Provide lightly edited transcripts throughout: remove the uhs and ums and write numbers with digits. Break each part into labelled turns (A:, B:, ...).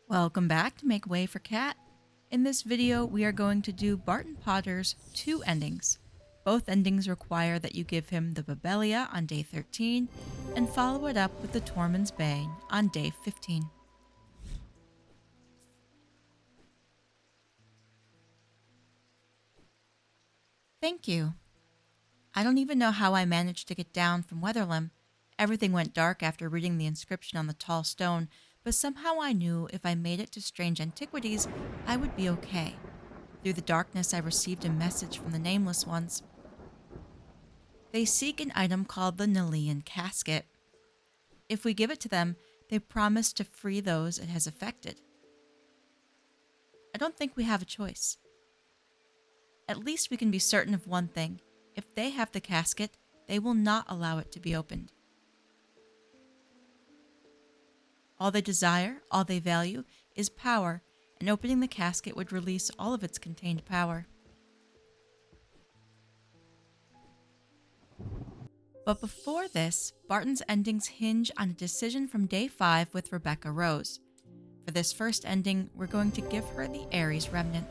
A: Welcome back to Make Way for Cat. In this video, we are going to do Barton Potter's 2 endings. Both endings require that you give him the Babelia on day 13 and follow it up with the Tormund's Bane on day 15. Thank you. I don't even know how I managed to get down from Weatherlim. Everything went dark after reading the inscription on the tall stone, but somehow I knew if I made it to Strange Antiquities, I would be okay. Through the darkness, I received a message from the Nameless Ones. They seek an item called the Nelean Casket. If we give it to them, they promise to free those it has affected. I don't think we have a choice. At least we can be certain of one thing. If they have the casket, they will not allow it to be opened. All they desire, all they value, is power, and opening the casket would release all of its contained power. But before this, Barton's endings hinge on a decision from day 5 with Rebecca Rose. For this first ending, we're going to give her the Aries Remnant.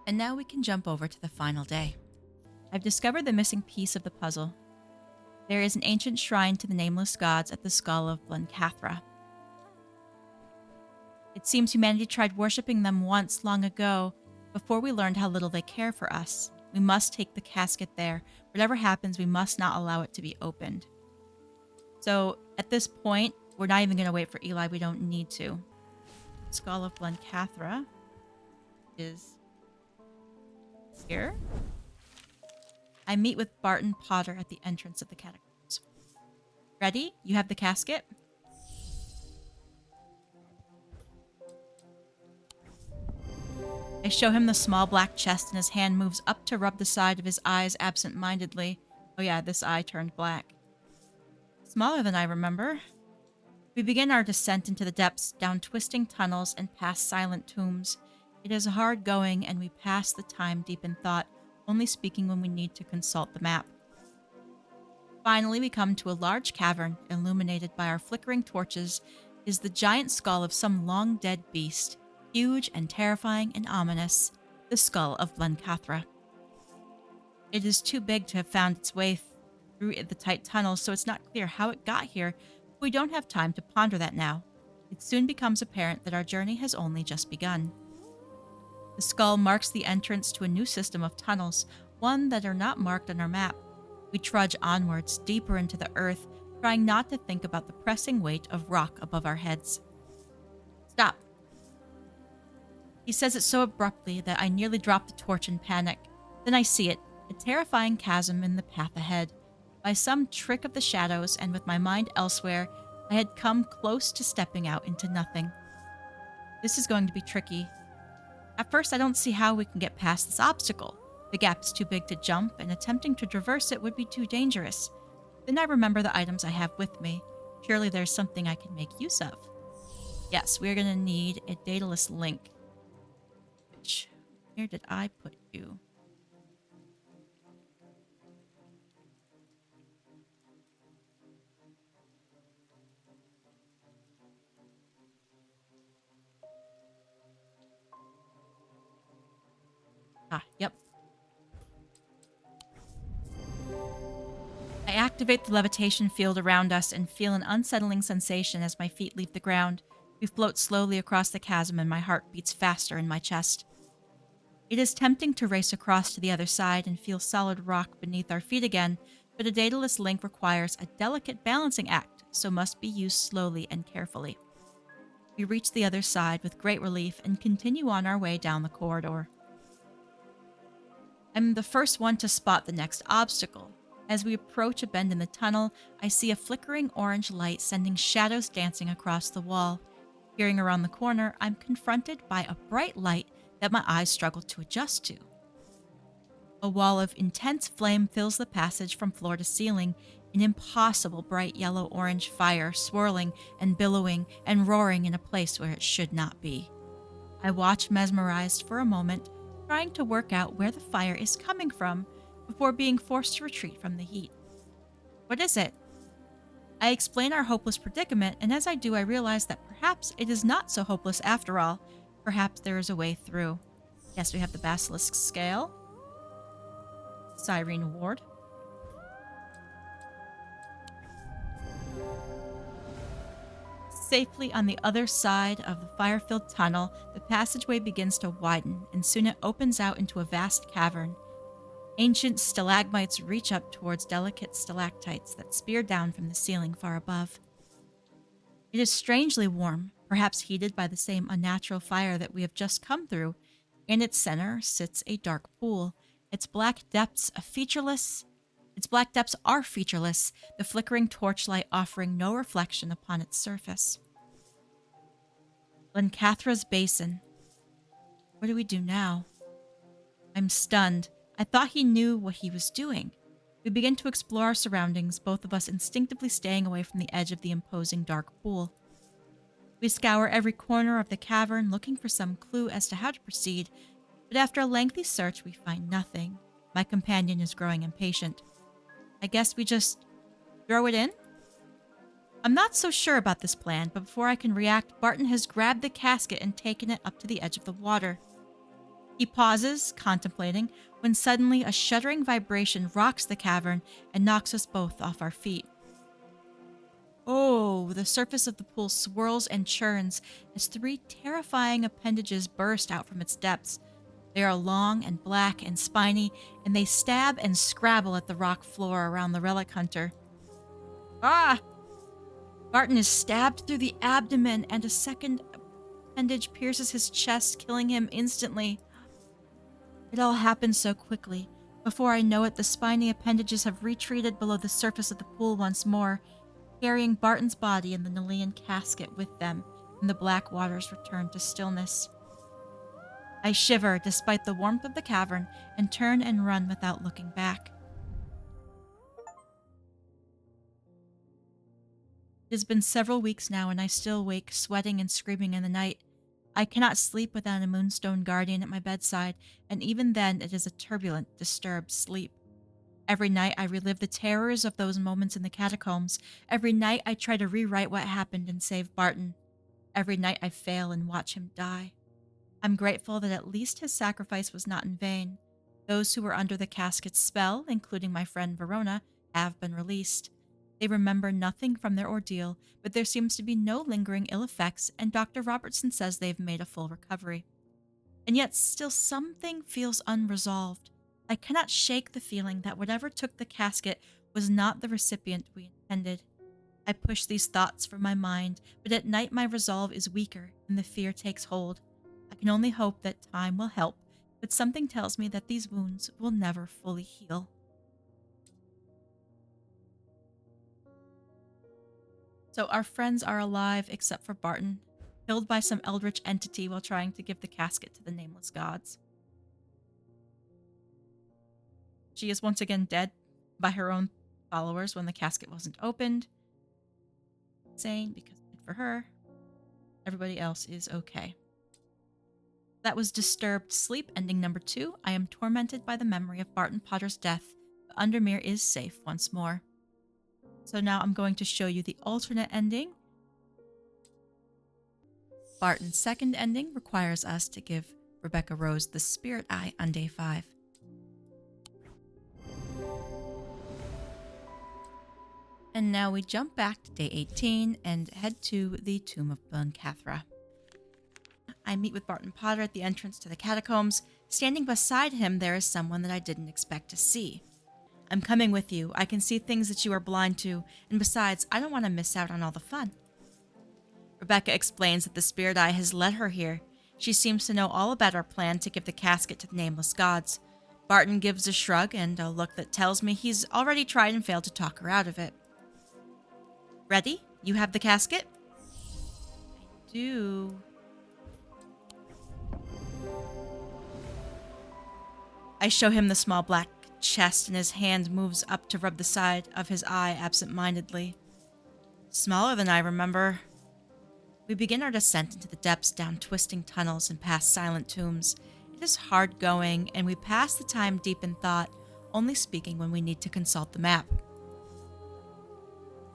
A: And now we can jump over to the final day. I've discovered the missing piece of the puzzle. There is an ancient shrine to the nameless gods at the skull of Blencathra. It seems humanity tried worshipping them once long ago, before we learned how little they care for us. We must take the casket there. Whatever happens, we must not allow it to be opened. So, at this point, we're not even going to wait for Eli. We don't need to. Skull of Blencathra is here. I meet with Barton Potter at the entrance of the catacombs. Ready? You have the casket? I show him the small black chest and his hand moves up to rub the side of his eyes absent-mindedly. Oh yeah, this eye turned black. Smaller than I remember. We begin our descent into the depths, down twisting tunnels and past silent tombs. It is hard going and we pass the time deep in thought, only speaking when we need to consult the map. Finally, we come to a large cavern, illuminated by our flickering torches, is the giant skull of some long-dead beast. Huge and terrifying and ominous, the skull of Blencathra. It is too big to have found its way through the tight tunnels, so it's not clear how it got here, but we don't have time to ponder that now. It soon becomes apparent that our journey has only just begun. The skull marks the entrance to a new system of tunnels, one that are not marked on our map. We trudge onwards, deeper into the earth, trying not to think about the pressing weight of rock above our heads. Stop. He says it so abruptly that I nearly drop the torch in panic. Then I see it, a terrifying chasm in the path ahead. By some trick of the shadows and with my mind elsewhere, I had come close to stepping out into nothing. This is going to be tricky. At first, I don't see how we can get past this obstacle. The gap is too big to jump, and attempting to traverse it would be too dangerous. Then I remember the items I have with me. Surely there's something I can make use of. Yes, we're going to need a dataless link. Where did I put you? Yep. I activate the levitation field around us and feel an unsettling sensation as my feet leave the ground. We float slowly across the chasm and my heart beats faster in my chest. It is tempting to race across to the other side and feel solid rock beneath our feet again, but a dataless link requires a delicate balancing act, so must be used slowly and carefully. We reach the other side with great relief and continue on our way down the corridor. I'm the first one to spot the next obstacle. As we approach a bend in the tunnel, I see a flickering orange light sending shadows dancing across the wall. Peering around the corner, I'm confronted by a bright light that my eyes struggle to adjust to. A wall of intense flame fills the passage from floor to ceiling, an impossible bright yellow-orange fire swirling and billowing and roaring in a place where it should not be. I watch mesmerized for a moment, trying to work out where the fire is coming from before being forced to retreat from the heat. What is it? I explain our hopeless predicament, and as I do, I realize that perhaps it is not so hopeless after all. Perhaps there is a way through. Yes, we have the basilisk scale. Cyrene ward. Safely on the other side of the fire-filled tunnel, the passageway begins to widen, and soon it opens out into a vast cavern. Ancient stalagmites reach up towards delicate stalactites that spear down from the ceiling far above. It is strangely warm, perhaps heated by the same unnatural fire that we have just come through. In its center sits a dark pool. Its black depths are featureless, the flickering torchlight offering no reflection upon its surface. Lencathra's basin. What do we do now? I'm stunned. I thought he knew what he was doing. We begin to explore our surroundings, both of us instinctively staying away from the edge of the imposing dark pool. We scour every corner of the cavern, looking for some clue as to how to proceed, but after a lengthy search, we find nothing. My companion is growing impatient. I guess we just throw it in? I'm not so sure about this plan, but before I can react, Barton has grabbed the casket and taken it up to the edge of the water. He pauses, contemplating, when suddenly a shuddering vibration rocks the cavern and knocks us both off our feet. Oh, the surface of the pool swirls and churns as three terrifying appendages burst out from its depths. They are long and black and spiny, and they stab and scrabble at the rock floor around the relic hunter. Ah! Barton is stabbed through the abdomen, and a second appendage pierces his chest, killing him instantly. It all happens so quickly. Before I know it, the spiny appendages have retreated below the surface of the pool once more, carrying Barton's body and the Nelean casket with them, and the black waters return to stillness. I shiver despite the warmth of the cavern and turn and run without looking back. It has been several weeks now, and I still wake sweating and screaming in the night. I cannot sleep without a moonstone guardian at my bedside, and even then it is a turbulent, disturbed sleep. Every night I relive the terrors of those moments in the catacombs. Every night I try to rewrite what happened and save Barton. Every night I fail and watch him die. I'm grateful that at least his sacrifice was not in vain. Those who were under the casket's spell, including my friend Verona, have been released. They remember nothing from their ordeal, but there seems to be no lingering ill effects, and Dr. Robertson says they've made a full recovery. And yet still something feels unresolved. I cannot shake the feeling that whatever took the casket was not the recipient we intended. I push these thoughts from my mind, but at night my resolve is weaker and the fear takes hold. I can only hope that time will help, but something tells me that these wounds will never fully heal. So our friends are alive except for Barton, killed by some eldritch entity while trying to give the casket to the nameless gods. She is once again dead by her own followers when the casket wasn't opened. Insane, because good for her. Everybody else is okay. That was Disturbed Sleep, ending number 2. I am tormented by the memory of Barton Potter's death, but Undermere is safe once more. So now I'm going to show you the alternate ending. Barton's second ending requires us to give Rebecca Rose the Spirit Eye on day 5. And now we jump back to day 18 and head to the Tomb of Blencathra. I meet with Barton Potter at the entrance to the catacombs. Standing beside him, there is someone that I didn't expect to see. I'm coming with you. I can see things that you are blind to, and besides, I don't want to miss out on all the fun. Rebecca explains that the Spirit Eye has led her here. She seems to know all about our plan to give the casket to the nameless gods. Barton gives a shrug and a look that tells me he's already tried and failed to talk her out of it. Ready? You have the casket? I do. I show him the small black chest, and his hand moves up to rub the side of his eye absent-mindedly. Smaller than I remember. We begin our descent into the depths, down twisting tunnels and past silent tombs. It is hard going, and we pass the time deep in thought, only speaking when we need to consult the map.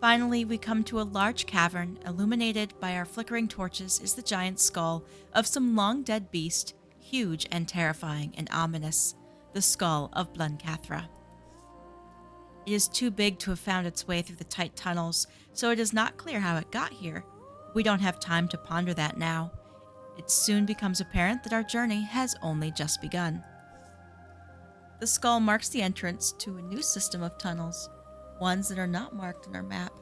A: Finally, we come to a large cavern. Illuminated by our flickering torches is the giant skull of some long-dead beast, huge and terrifying and ominous, the skull of Blencathra. It is too big to have found its way through the tight tunnels, so it is not clear how it got here. We don't have time to ponder that now. It soon becomes apparent that our journey has only just begun. The skull marks the entrance to a new system of tunnels, ones that are not marked on our map.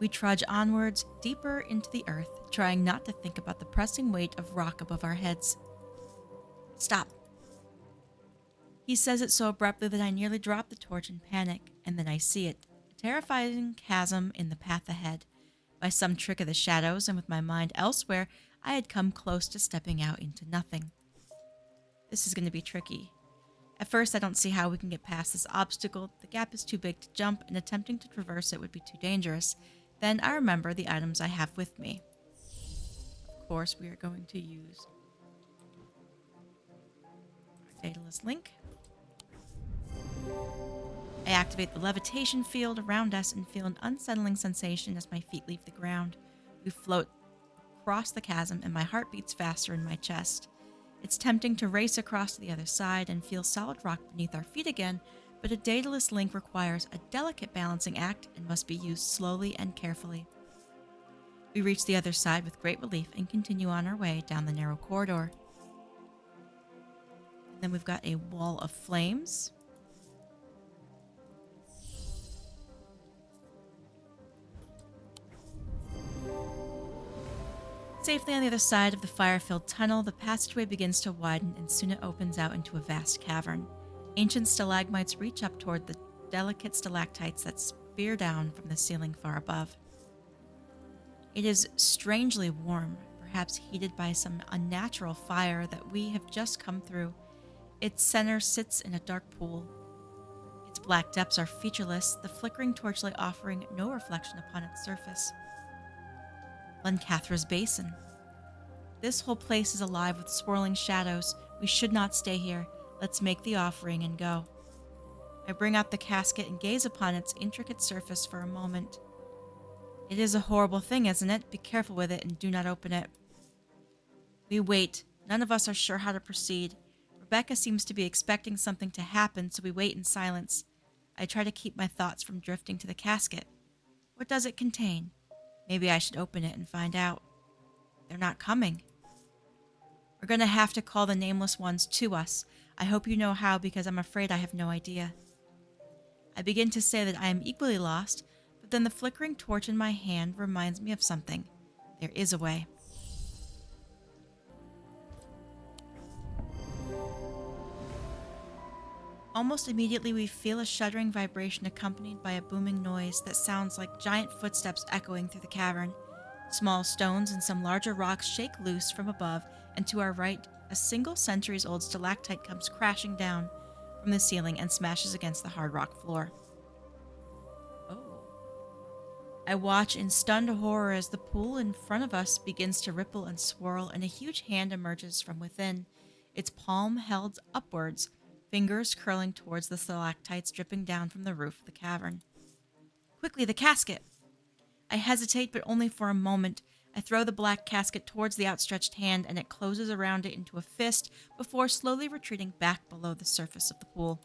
A: We trudge onwards, deeper into the earth, trying not to think about the pressing weight of rock above our heads. Stop. He says it so abruptly that I nearly drop the torch in panic, and then I see it, a terrifying chasm in the path ahead. By some trick of the shadows and with my mind elsewhere, I had come close to stepping out into nothing. This is going to be tricky. At first, I don't see how we can get past this obstacle. The gap is too big to jump, and attempting to traverse it would be too dangerous. Then I remember the items I have with me. Of course, we are going to use our Daedalus link. I activate the levitation field around us and feel an unsettling sensation as my feet leave the ground. We float across the chasm, and my heart beats faster in my chest. It's tempting to race across to the other side and feel solid rock beneath our feet again, but a Daedalus link requires a delicate balancing act and must be used slowly and carefully. We reach the other side with great relief and continue on our way down the narrow corridor. And then we've got a wall of flames. Safely on the other side of the fire-filled tunnel, the passageway begins to widen and soon it opens out into a vast cavern. Ancient stalagmites reach up toward the delicate stalactites that spear down from the ceiling far above. It is strangely warm, perhaps heated by some unnatural fire that we have just come through. Its center sits in a dark pool. Its black depths are featureless, the flickering torchlight offering no reflection upon its surface. Blencathra's basin. This whole place is alive with swirling shadows. We should not stay here. Let's make the offering and go. I bring out the casket and gaze upon its intricate surface for a moment. It is a horrible thing, isn't it? Be careful with it and do not open it. We wait. None of us are sure how to proceed. Rebecca seems to be expecting something to happen, so we wait in silence. I try to keep my thoughts from drifting to the casket. What does it contain? Maybe I should open it and find out. They're not coming. We're going to have to call the nameless ones to us. I hope you know how, because I'm afraid I have no idea. I begin to say that I am equally lost, but then the flickering torch in my hand reminds me of something. There is a way. Almost immediately, we feel a shuddering vibration accompanied by a booming noise that sounds like giant footsteps echoing through the cavern. Small stones and some larger rocks shake loose from above, and to our right, a single centuries-old stalactite comes crashing down from the ceiling and smashes against the hard rock floor. Oh. I watch in stunned horror as the pool in front of us begins to ripple and swirl, and a huge hand emerges from within, its palm held upwards, fingers curling towards the stalactites dripping down from the roof of the cavern. Quickly, the casket! I hesitate, but only for a moment. I throw the black casket towards the outstretched hand, and it closes around it into a fist before slowly retreating back below the surface of the pool.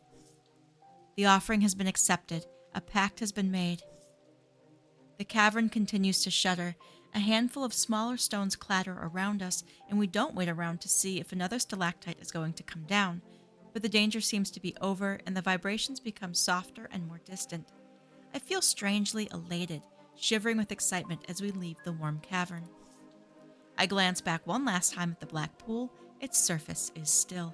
A: The offering has been accepted. A pact has been made. The cavern continues to shudder. A handful of smaller stones clatter around us, and we don't wait around to see if another stalactite is going to come down. But the danger seems to be over, and the vibrations become softer and more distant. I feel strangely elated, shivering with excitement as we leave the warm cavern. I glance back one last time at the black pool. Its surface is still.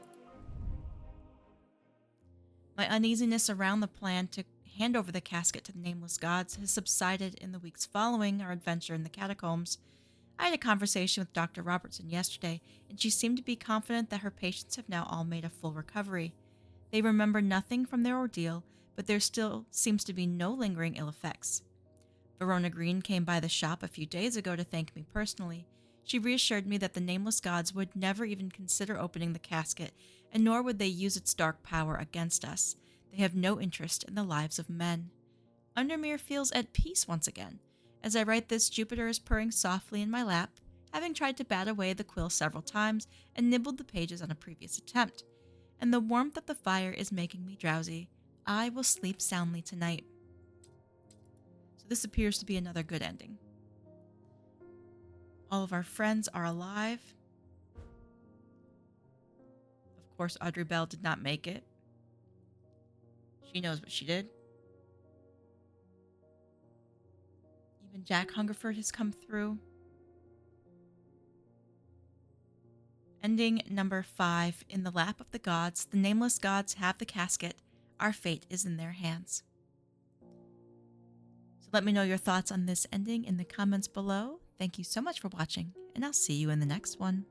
A: My uneasiness around the plan to hand over the casket to the nameless gods has subsided in the weeks following our adventure in the catacombs. I had a conversation with Dr. Robertson yesterday, and she seemed to be confident that her patients have now all made a full recovery. They remember nothing from their ordeal, but there still seems to be no lingering ill effects. Verona Green came by the shop a few days ago to thank me personally. She reassured me that the nameless gods would never even consider opening the casket, and nor would they use its dark power against us. They have no interest in the lives of men. Undermere feels at peace once again. As I write this, Jupiter is purring softly in my lap, having tried to bat away the quill several times and nibbled the pages on a previous attempt. And the warmth of the fire is making me drowsy. I will sleep soundly tonight. So this appears to be another good ending. All of our friends are alive. Of course, Audrey Bell did not make it. She knows what she did. Even Jack Hungerford has come through. Ending number 5. In the lap of the gods, the nameless gods have the casket. Our fate is in their hands. So let me know your thoughts on this ending in the comments below. Thank you so much for watching, and I'll see you in the next one.